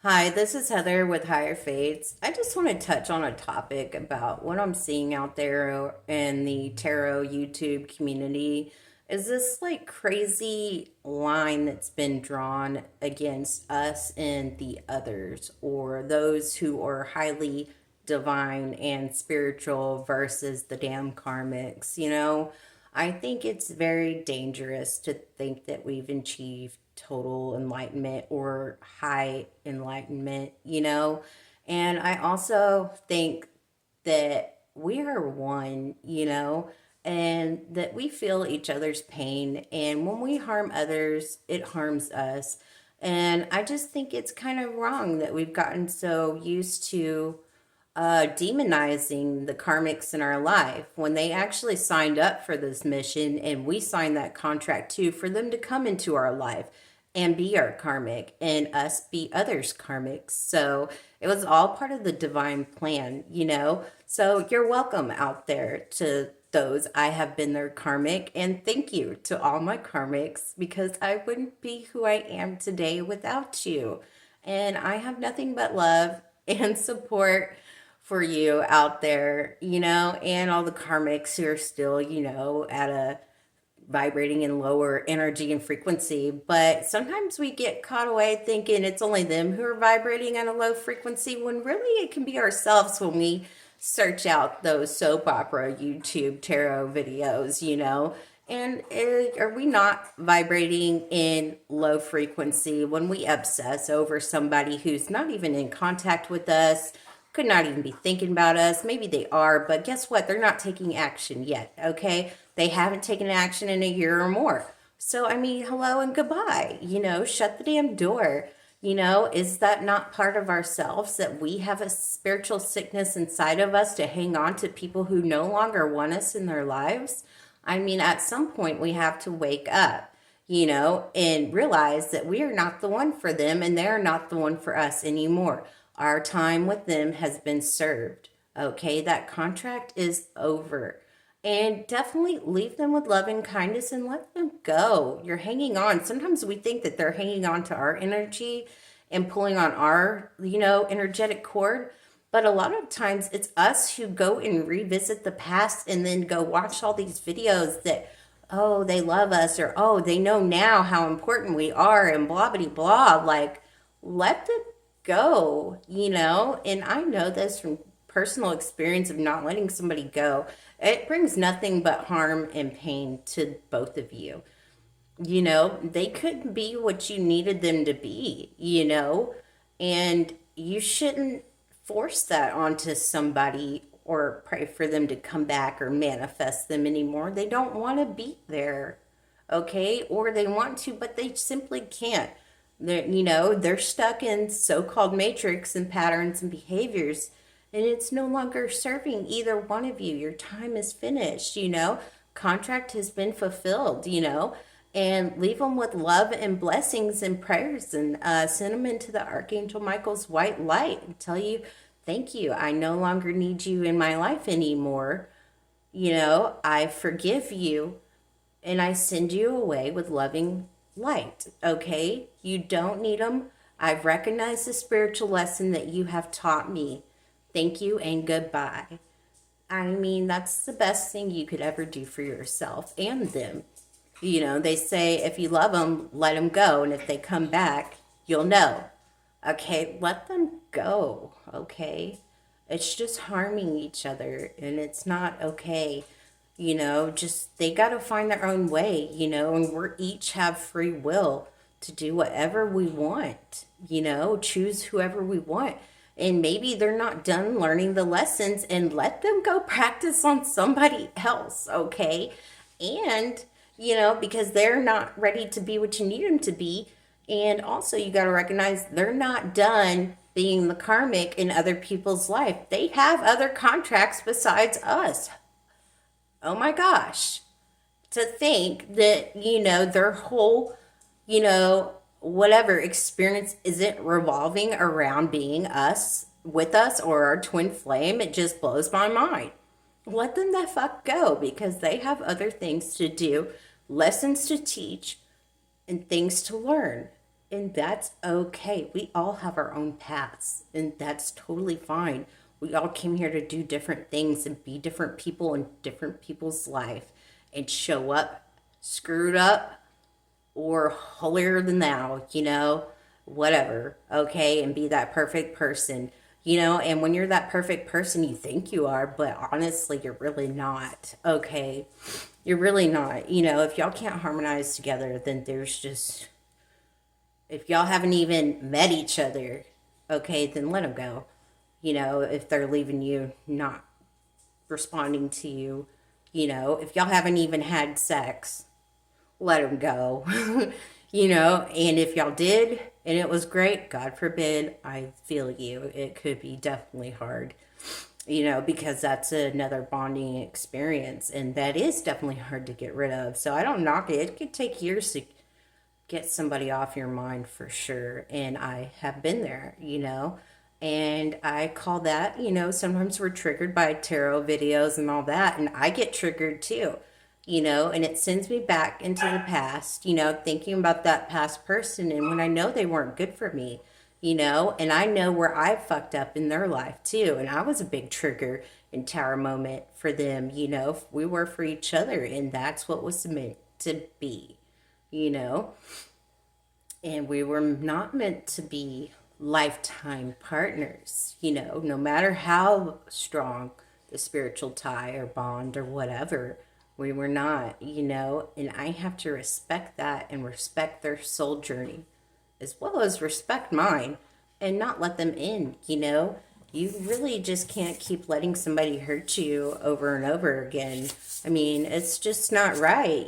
Hi, this is Heather with Higher Fates. I just want to touch on a topic about what I'm seeing out there in the tarot YouTube community. Is this like crazy line that's been drawn against us and the others, or those who are highly divine and spiritual versus the damn karmics? I think it's very dangerous to think that we've achieved total enlightenment or high enlightenment. And I also think that we are one, and that we feel each other's pain. And when we harm others, it harms us. And I just think it's kind of wrong that we've gotten so used to demonizing the karmics in our life when they actually signed up for this mission, and we signed that contract too for them to come into our life and be our karmic and us be others karmics. So it was all part of the divine plan. So you're welcome out there to those I have been their karmic, and thank you to all my karmics, because I wouldn't be who I am today without you. And I have nothing but love and support for you out there, and all the karmics who are still, at a vibrating in lower energy and frequency. But sometimes we get caught away thinking it's only them who are vibrating at a low frequency, when really it can be ourselves when we search out those soap opera YouTube tarot videos. And are we not vibrating in low frequency when we obsess over somebody who's not even in contact with us, could not even be thinking about us? Maybe they are, but guess what? They're not taking action yet, okay? They haven't taken action in a year or more. So, I mean, hello and goodbye. Shut the damn door. Is that not part of ourselves, that we have a spiritual sickness inside of us to hang on to people who no longer want us in their lives? I mean, at some point we have to wake up, and realize that we are not the one for them and they're not the one for us anymore. Our time with them has been served. Okay, that contract is over. And definitely leave them with love and kindness and let them go. You're hanging on. Sometimes we think that they're hanging on to our energy and pulling on our, energetic cord. But a lot of times it's us who go and revisit the past and then go watch all these videos that, oh, they love us, or oh, they know now how important we are, and blah, blah, blah. Like, let them go. And I know this from personal experience of not letting somebody go. It brings nothing but harm and pain to both of you. They couldn't be what you needed them to be, and you shouldn't force that onto somebody or pray for them to come back or manifest them anymore. They don't want to be there, okay? Or they want to, but they simply can't. They're stuck in so-called matrix and patterns and behaviors, and it's no longer serving either one of you. Your time is finished. Contract has been fulfilled, and leave them with love and blessings and prayers, and send them into the Archangel Michael's white light and tell you, thank you. I no longer need you in my life anymore. I forgive you, and I send you away with loving light, okay? You don't need them. I've recognized the spiritual lesson that you have taught me. Thank you and goodbye. I mean, that's the best thing you could ever do for yourself and them. They say if you love them, let them go. And if they come back, you'll know. Okay, let them go, okay? It's just harming each other, and it's not okay. Just they got to find their own way, and we each have free will to do whatever we want, choose whoever we want. And maybe they're not done learning the lessons, and let them go practice on somebody else, okay? And, because they're not ready to be what you need them to be. And also, you got to recognize they're not done being the karmic in other people's life. They have other contracts besides us. Oh my gosh. To think that, their whole, whatever experience isn't revolving around being us, with us, or our twin flame, it just blows my mind. Let them the fuck go, because they have other things to do, lessons to teach, and things to learn. And that's okay. We all have our own paths, and that's totally fine. We all came here to do different things and be different people in different people's life and show up screwed up or holier than thou, whatever, okay, and be that perfect person, and when you're that perfect person, you think you are, but honestly, you're really not, okay? You're really not. If y'all can't harmonize together, then there's just, if y'all haven't even met each other, okay, then let them go. If they're leaving you, not responding to you, if y'all haven't even had sex, let them go. And if y'all did and it was great, God forbid, I feel you. It could be definitely hard, because that's another bonding experience. And that is definitely hard to get rid of. So I don't knock it. It could take years to get somebody off your mind for sure. And I have been there, And I call that, sometimes we're triggered by tarot videos and all that. And I get triggered too, and it sends me back into the past, thinking about that past person. And when I know they weren't good for me, and I know where I fucked up in their life too. And I was a big trigger and tower moment for them, we were for each other. And that's what was meant to be, you know, and we were not meant to be lifetime partners, no matter how strong the spiritual tie or bond or whatever, we were not, and I have to respect that and respect their soul journey as well as respect mine and not let them in, You really just can't keep letting somebody hurt you over and over again. I mean, it's just not right,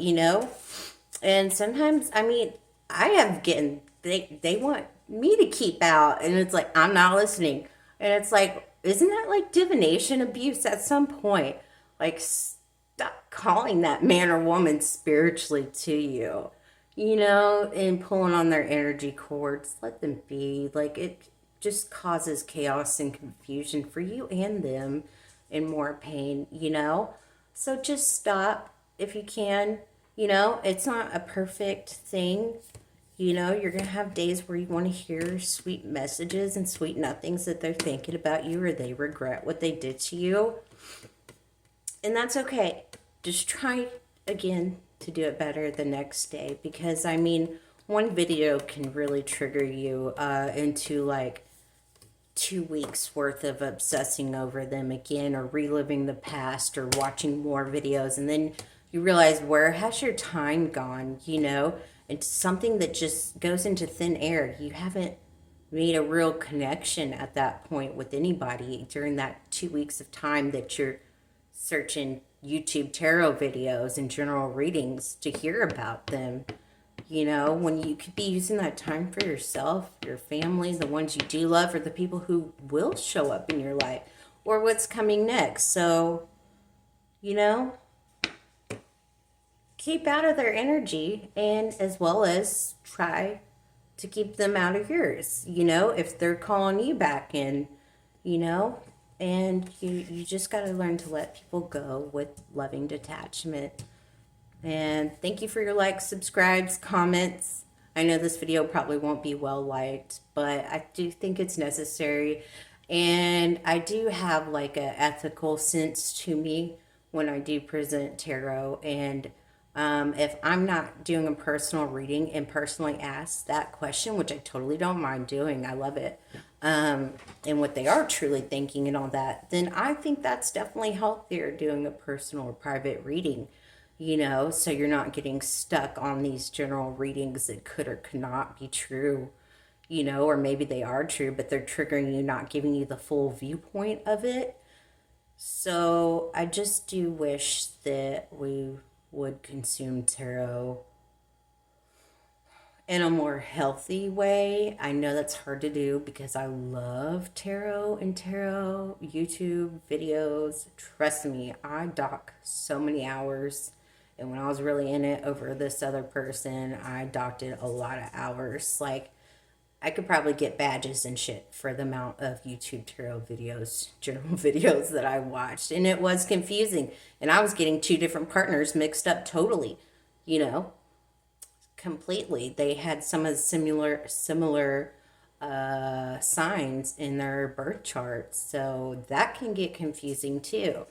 And sometimes, I have getting, they want me to keep out, and it's like, I'm not listening. And it's like, isn't that like divination abuse at some point? Like, stop calling that man or woman spiritually to you, and pulling on their energy cords. Let them be. Like, it just causes chaos and confusion for you and them and more pain, So just stop if you can. It's not a perfect thing. You're going to have days where you want to hear sweet messages and sweet nothings that they're thinking about you or they regret what they did to you. And that's okay. Just try again to do it better the next day. Because, one video can really trigger you into like 2 weeks worth of obsessing over them again or reliving the past or watching more videos. And then you realize, where has your time gone, It's something that just goes into thin air. You haven't made a real connection at that point with anybody during that 2 weeks of time that you're searching YouTube tarot videos and general readings to hear about them. When you could be using that time for yourself, your family, the ones you do love, or the people who will show up in your life, or what's coming next. So, keep out of their energy, and as well as try to keep them out of yours, if they're calling you back in, and you just got to learn to let people go with loving detachment. And thank you for your likes, subscribes, comments. I know this video probably won't be well liked, but I do think it's necessary. And I do have like a ethical sense to me when I do present tarot. And if I'm not doing a personal reading and personally ask that question, which I totally don't mind doing, I love it, and what they are truly thinking and all that, then I think that's definitely healthier, doing a personal or private reading, so you're not getting stuck on these general readings that could or could not be true, or maybe they are true, but they're triggering you, not giving you the full viewpoint of it. So I just do wish that we would consume tarot in a more healthy way. I know that's hard to do because I love tarot and tarot YouTube videos. Trust me, I dock so many hours. And when I was really in it over this other person, I docked it a lot of hours. Like, I could probably get badges and shit for the amount of YouTube tarot videos, general videos that I watched. And it was confusing. And I was getting 2 different partners mixed up totally, completely. They had some of the similar signs in their birth charts, so that can get confusing too.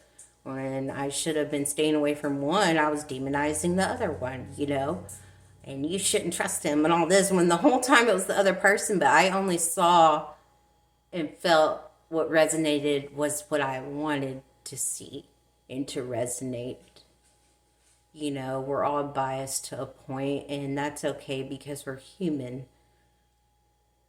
When I should have been staying away from one, I was demonizing the other one, and you shouldn't trust him and all this, when the whole time it was the other person. But I only saw and felt what resonated was what I wanted to see and to resonate. We're all biased to a point, and that's okay because we're human.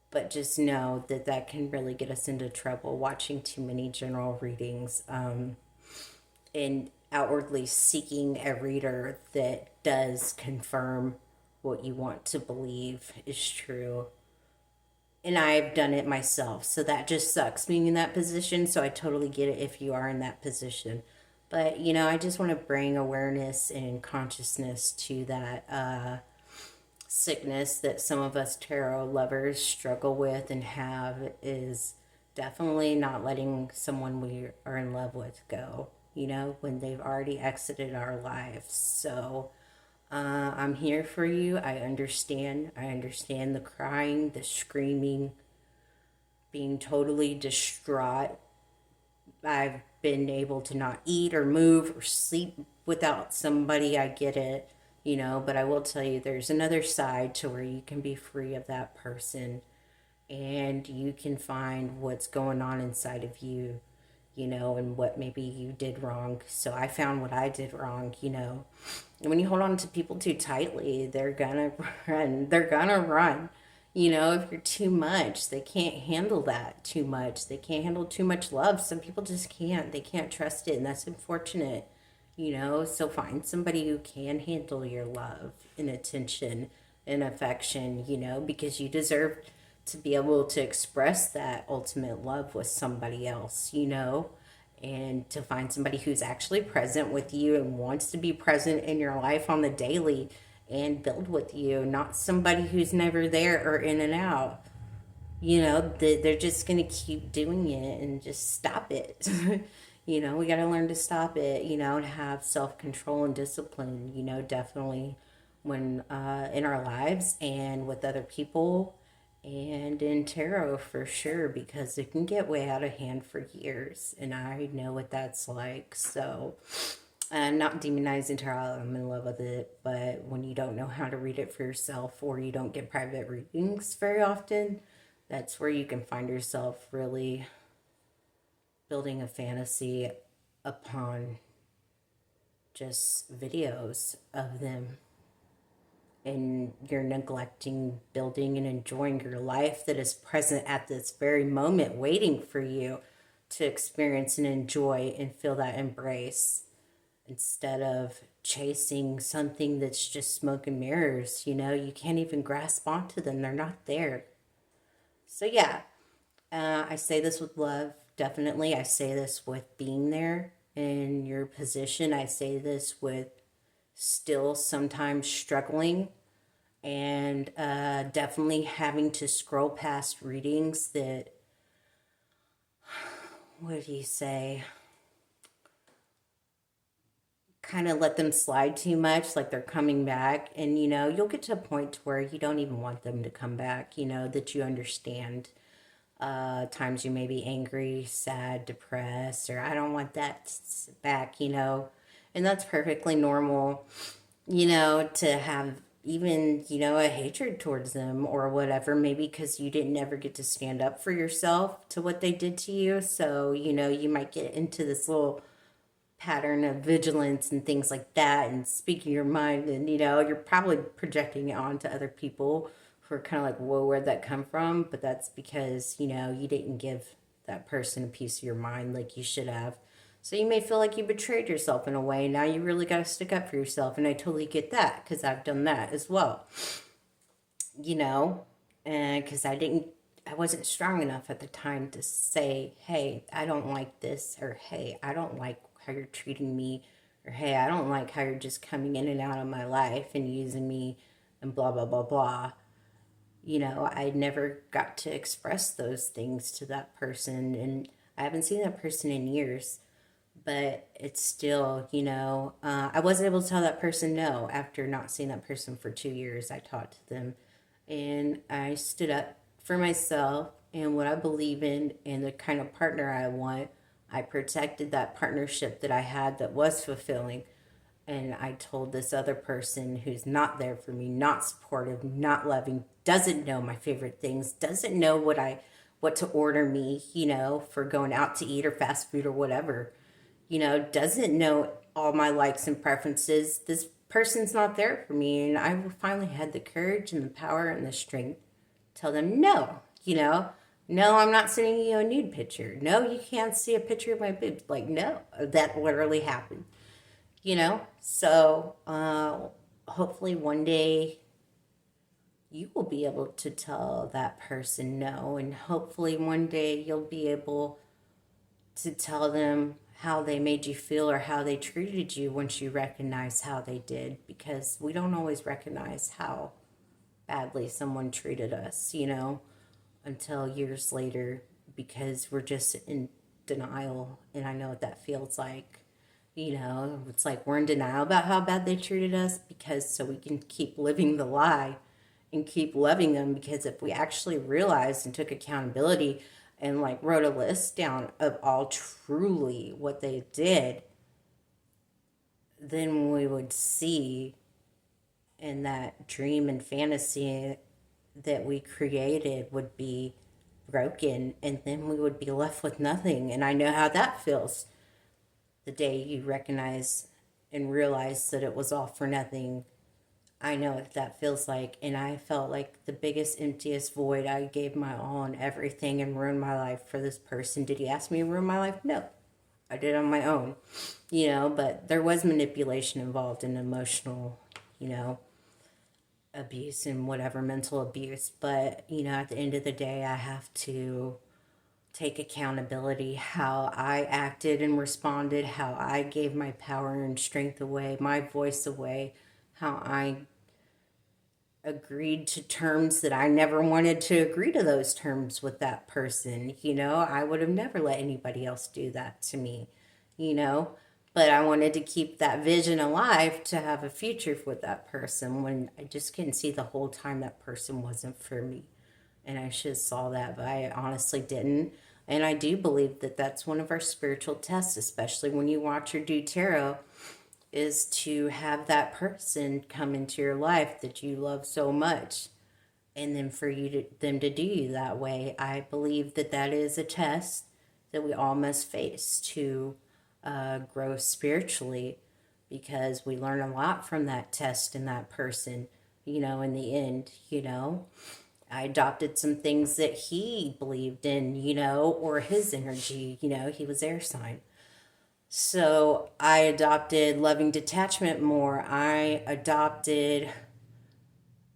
But just know that that can really get us into trouble watching too many general readings, and outwardly seeking a reader that does confirm what you want to believe is true. And I've done it myself, so that just sucks being in that position. So I totally get it if you are in that position. But I just want to bring awareness and consciousness to that sickness that some of us tarot lovers struggle with and have, is definitely not letting someone we are in love with go, when they've already exited our lives. So I'm here for you. I understand. I understand the crying, the screaming, being totally distraught. I've been able to not eat or move or sleep without somebody. I get it, but I will tell you there's another side to where you can be free of that person and you can find what's going on inside of you, and what maybe you did wrong. So I found what I did wrong, And when you hold on to people too tightly, they're gonna run. They're gonna run. If you're too much, they can't handle that too much. They can't handle too much love. Some people just can't. They can't trust it, and that's unfortunate. So find somebody who can handle your love and attention and affection, because you deserve to be able to express that ultimate love with somebody else, and to find somebody who's actually present with you and wants to be present in your life on the daily and build with you, not somebody who's never there or in and out. They're just going to keep doing it, and just stop it. We got to learn to stop it, and have self-control and discipline, definitely when in our lives and with other people and in tarot for sure, because it can get way out of hand for years, and I know what that's like. So I'm not demonizing tarot, I'm in love with it, but when you don't know how to read it for yourself, or you don't get private readings very often, that's where you can find yourself really building a fantasy upon just videos of them, and you're neglecting building and enjoying your life that is present at this very moment, waiting for you to experience and enjoy and feel that embrace, instead of chasing something that's just smoke and mirrors. You can't even grasp onto them. They're not there. So yeah, I say this with love, definitely. I say this with being there in your position. I say this with still sometimes struggling, and definitely having to scroll past readings that, what do you say, kind of let them slide too much, like they're coming back. And you'll get to a point where you don't even want them to come back, that you understand. Times you may be angry, sad, depressed, or I don't want that back, and that's perfectly normal, to have even, a hatred towards them or whatever, maybe because you didn't ever get to stand up for yourself to what they did to you. So, you might get into this little pattern of vigilance and things like that, and speaking your mind, and you're probably projecting it onto other people who are kind of like, whoa, where'd that come from? But that's because you didn't give that person a piece of your mind like you should have. So you may feel like you betrayed yourself in a way. Now you really got to stick up for yourself, and I totally get that because I've done that as well. And because I wasn't strong enough at the time to say, hey, I don't like this, or hey, I don't like how you're treating me, or hey, I don't like how you're just coming in and out of my life and using me and blah, blah, blah, blah. I never got to express those things to that person, and I haven't seen that person in years. But it's still, I wasn't able to tell that person no after not seeing that person for 2 years. I talked to them and I stood up for myself and what I believe in and the kind of partner I want. I protected that partnership that I had that was fulfilling. And I told this other person who's not there for me, not supportive, not loving, doesn't know my favorite things, doesn't know what to order me, for going out to eat or fast food or whatever, doesn't know all my likes and preferences. This person's not there for me. And I finally had the courage and the power and the strength to tell them no, no, I'm not sending you a nude picture. No, you can't see a picture of my boobs. Like, no, that literally happened, So hopefully one day you will be able to tell that person no. And hopefully one day you'll be able to tell them how they made you feel or how they treated you once you recognize how they did, because we don't always recognize how badly someone treated us, until years later, because we're just in denial. And I know what that feels like. It's like we're in denial about how bad they treated us because so we can keep living the lie and keep loving them. Because if we actually realized and took accountability and like wrote a list down of all truly what they did, then we would see in that dream and fantasy that we created would be broken, and then we would be left with nothing. And I know how that feels the day you recognize and realize that it was all for nothing. I know what that feels like. And I felt like the biggest, emptiest void. I gave my all and everything and ruined my life for this person. Did he ask me to ruin my life? No. I did it on my own, but there was manipulation involved in emotional, abuse and whatever, mental abuse. But, at the end of the day, I have to take accountability how I acted and responded, how I gave my power and strength away, my voice away, how I agreed to terms that I never wanted to agree to those terms with that person. I would have never let anybody else do that to me, you know, but I wanted to keep that vision alive to have a future with that person when I just couldn't see the whole time that person wasn't for me. And I should have saw that, but I honestly didn't. And I do believe that that's one of our spiritual tests, especially when you watch or do tarot, is to have that person come into your life that you love so much, and then for them to do you that way. I believe that that is a test that we all must face to grow spiritually, because we learn a lot from that test and that person, in the end. I adopted some things that he believed in, or his energy, he was air sign. So I adopted loving detachment more. I adopted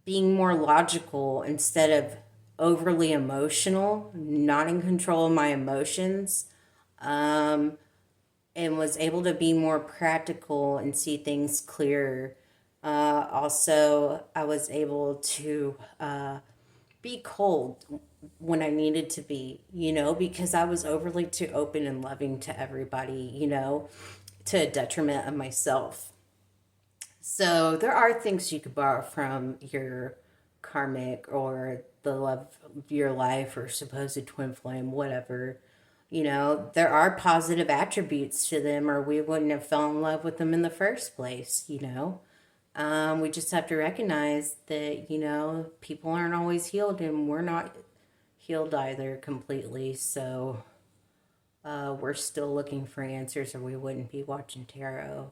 being more logical instead of overly emotional, not in control of my emotions, and was able to be more practical and see things clearer. Also, I was able to be cold when I needed to be, because I was overly too open and loving to everybody, to a detriment of myself. So there are things you could borrow from your karmic or the love of your life or supposed twin flame, whatever. There are positive attributes to them, or we wouldn't have fell in love with them in the first place. We just have to recognize that, people aren't always healed, and we're not healed either completely. So we're still looking for answers, or we wouldn't be watching tarot.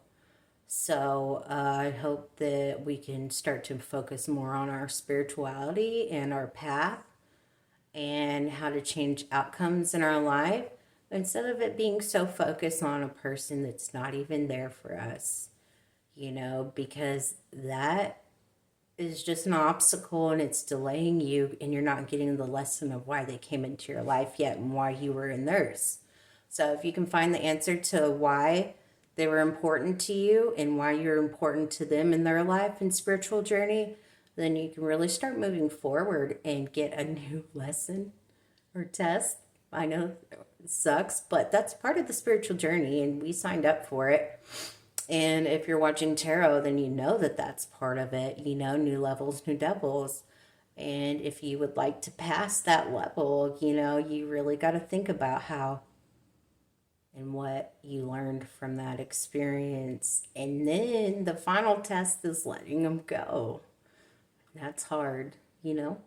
So I hope that we can start to focus more on our spirituality and our path and how to change outcomes in our life instead of it being so focused on a person that's not even there for us, because that is just an obstacle and it's delaying you, and you're not getting the lesson of why they came into your life yet and why you were in theirs. So if you can find the answer to why they were important to you and why you're important to them in their life and spiritual journey, then you can really start moving forward and get a new lesson or test I know it sucks, but that's part of the spiritual journey, and we signed up for it. And if you're watching tarot, then you know that that's part of it. You know, new levels, new devils. And if you would like to pass that level, you know, you really got to think about how and what you learned from that experience. And then the final test is letting them go. That's hard, you know,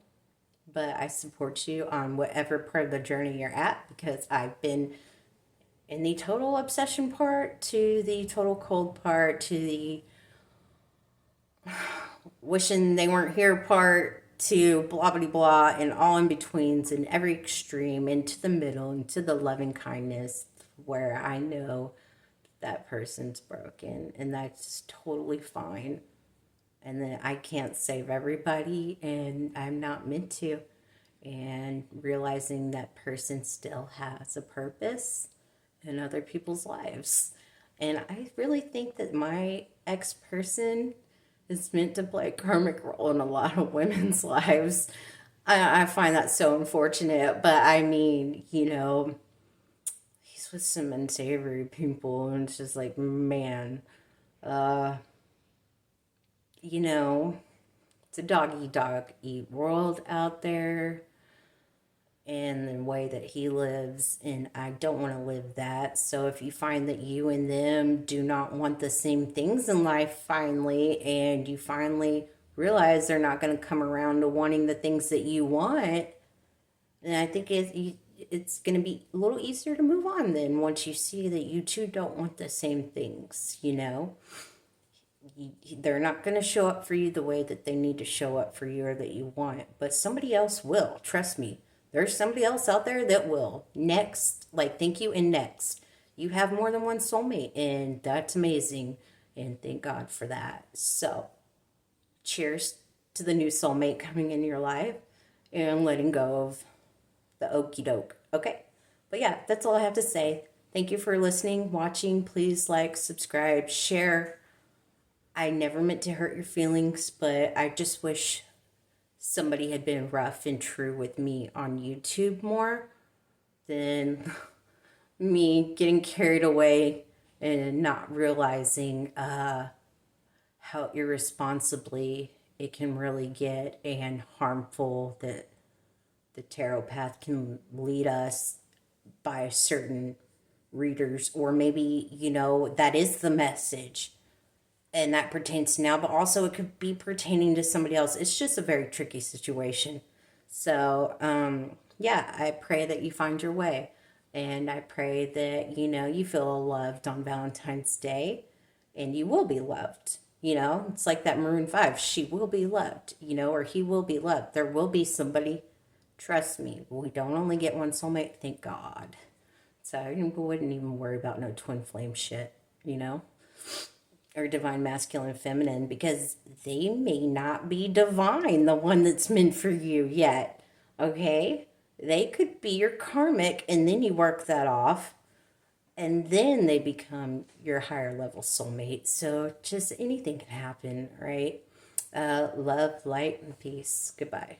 but I support you on whatever part of the journey you're at, because I've been in the total obsession part to the total cold part to the wishing they weren't here part to blah blah blah and all in betweens and every extreme into the middle into the loving kindness where I know that person's broken and that's totally fine, and that I can't save everybody and I'm not meant to, and realizing that person still has a purpose in other people's lives. And I really think that my ex person is meant to play a karmic role in a lot of women's lives. I find that so unfortunate, but I mean, you know, he's with some unsavory people, and it's just like, man, you know, it's a dog eat world out there and the way that he lives, and I don't want to live that. So if you find that you and them do not want the same things in life finally, and you finally realize they're not going to come around to wanting the things that you want, then I think it's going to be a little easier to move on then, once you see that you two don't want the same things, you know. They're not going to show up for you the way that they need to show up for you or that you want, but somebody else will. Trust me. There's somebody else out there that will. Next, like, thank you, and next. You have more than one soulmate, and that's amazing, and thank God for that. So, cheers to the new soulmate coming in your life and letting go of the okey doke. Okay? But yeah, that's all I have to say. Thank you for listening, watching. Please like, subscribe, share. I never meant to hurt your feelings, but I just wish somebody had been rough and true with me on YouTube more than me getting carried away and not realizing how irresponsibly it can really get, and harmful that the tarot path can lead us by certain readers, or maybe, you know, that is the message and that pertains to now, but also it could be pertaining to somebody else. It's just a very tricky situation. So, yeah, I pray that you find your way. And I pray that, you know, you feel loved on Valentine's Day, and you will be loved. You know, it's like that Maroon 5. She will be loved, you know, or he will be loved. There will be somebody. Trust me, we don't only get one soulmate, thank God. So I wouldn't even worry about no twin flame shit, you know? Or divine masculine feminine, because they may not be divine, the one that's meant for you yet. Okay, they could be your karmic, and then you work that off, and then they become your higher level soulmate. So just anything can happen, right? Love, light, and peace. Goodbye.